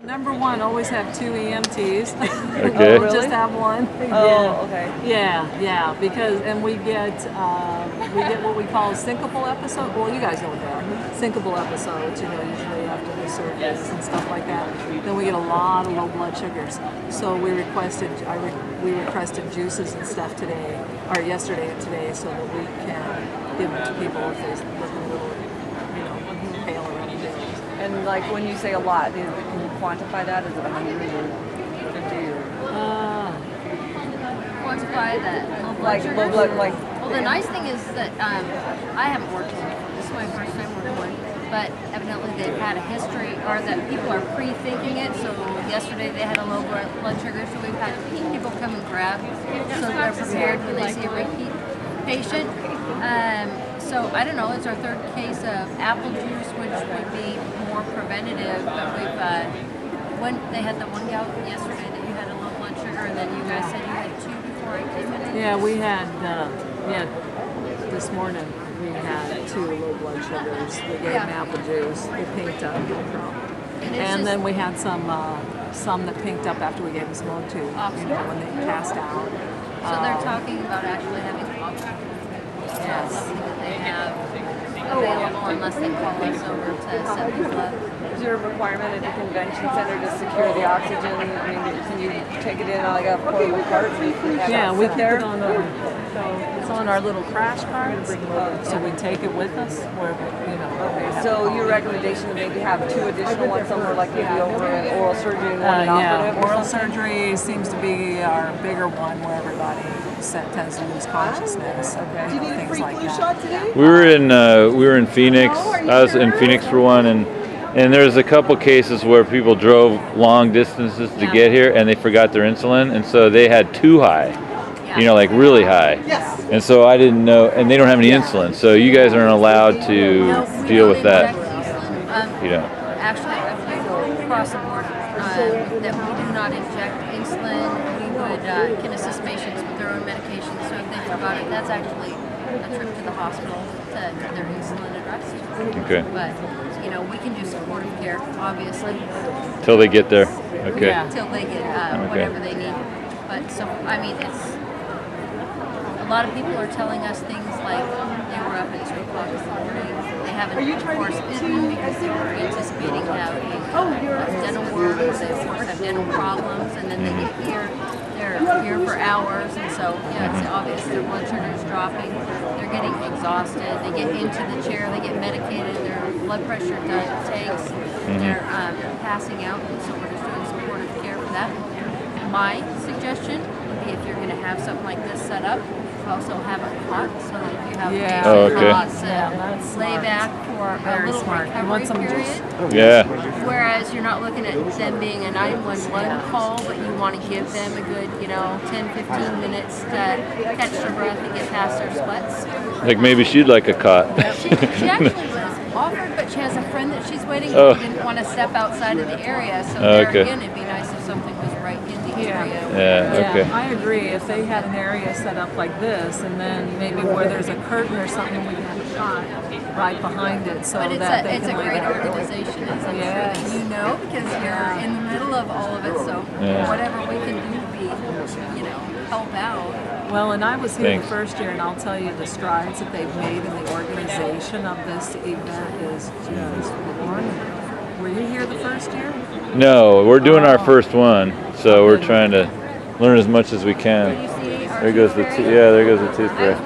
Number one, always have two EMTs. Okay. Don't just have one. Oh, okay. Yeah, because we get what we call syncopal episode. Well, you guys know what they are. Syncopal episodes, usually after the surgeries and stuff like that. Then we get a lot of low blood sugars. So we requested juices and stuff today, or yesterday and today, so that we can give them to people if they look a little, pale around the face. And like when you say a lot, can you quantify that? Is it 100 or 50 or? Quantify that low blood Like sugars? low blood, like. Well, the nice thing is that I haven't worked one before. This is my first time working one. But evidently they've had a history, or that people are pre-thinking it. So yesterday they had a low blood sugar, so we've had people come and grab, so they're prepared when they see a repeat patient. So I don't know. It's our third case of apple juice, which would be more preventative. But when they had the one gal yesterday that you had a low blood sugar, and then you guys said you had two before I came in. Yeah, we had this morning we had two low blood sugars. We gave them apple juice. They pinked up, no problem. And then we had some that pinked up after we gave them some O2. When they passed out. So they're talking about actually having oxygen. Yes. Something that they have available unless they call us over to 7 Club. Is there a requirement at the convention center to secure the oxygen? I mean, can you take it in like a portable cart? Yeah, we keep it on it's on our little crash carts, so we take it with us wherever, Okay, so your recommendation to maybe have two additional ones somewhere, like maybe over an oral surgery and one operative? Yeah, oral surgery seems to be our bigger one where everybody tends to lose consciousness. Okay, Do you need a things free like flu that. shot today? We were in Phoenix. I was in Phoenix for one, and there's a couple cases where people drove long distances to get here and they forgot their insulin, and so they had too high, like really high. Yes. And so I didn't know, and they don't have any insulin, so you guys aren't allowed to deal with that. Actually, across the board, that we do not inject insulin. We would can assist patients with their own medications. So if they forgot it, that's actually a trip to the hospital to get their insulin addressed. Okay. But we can do supportive care, obviously, Till they get there. Okay. until they get whatever they need. But so it's. A lot of people are telling us things like they were up at 2 o'clock in the morning. They haven't, of course, been because they were anticipating having dental worms. They, of course, have dental problems, and then they get here. They're here for hours, and so it's obvious their blood sugar is dropping. They're getting exhausted. They get into the chair. They get medicated. Their blood pressure tanks. They're passing out, and so we're just doing supportive care for that. My suggestion would be if you're going to have something like this set up, also have a cot so that if you have patients lay back for a little recovery period. Yeah. Whereas you're not looking at them being a 911 call, but you want to give them a good, 10-15 minutes to catch their breath and get past their sweats. Like maybe she'd like a cot. She actually was offered, but she has a friend that she's waiting for who didn't want to step outside of the area. So there again, it'd be nice if something was right in the area. Yeah, okay. I agree. If they had an area set up like this, and then maybe where there's a curtain or something, we can have a cot right behind it, so But that they it's can a lay great back. organization. It's I'm sure that because you're in the middle of all of it. So whatever we can do to be, help out. Well, and I was here Thanks. the first year, and I'll tell you the strides that they've made in the organization of this event is just wonderful. Were you here the first year? No, we're doing our first one, so we're trying to learn as much as we can. You see, There goes the there goes the tooth fairy.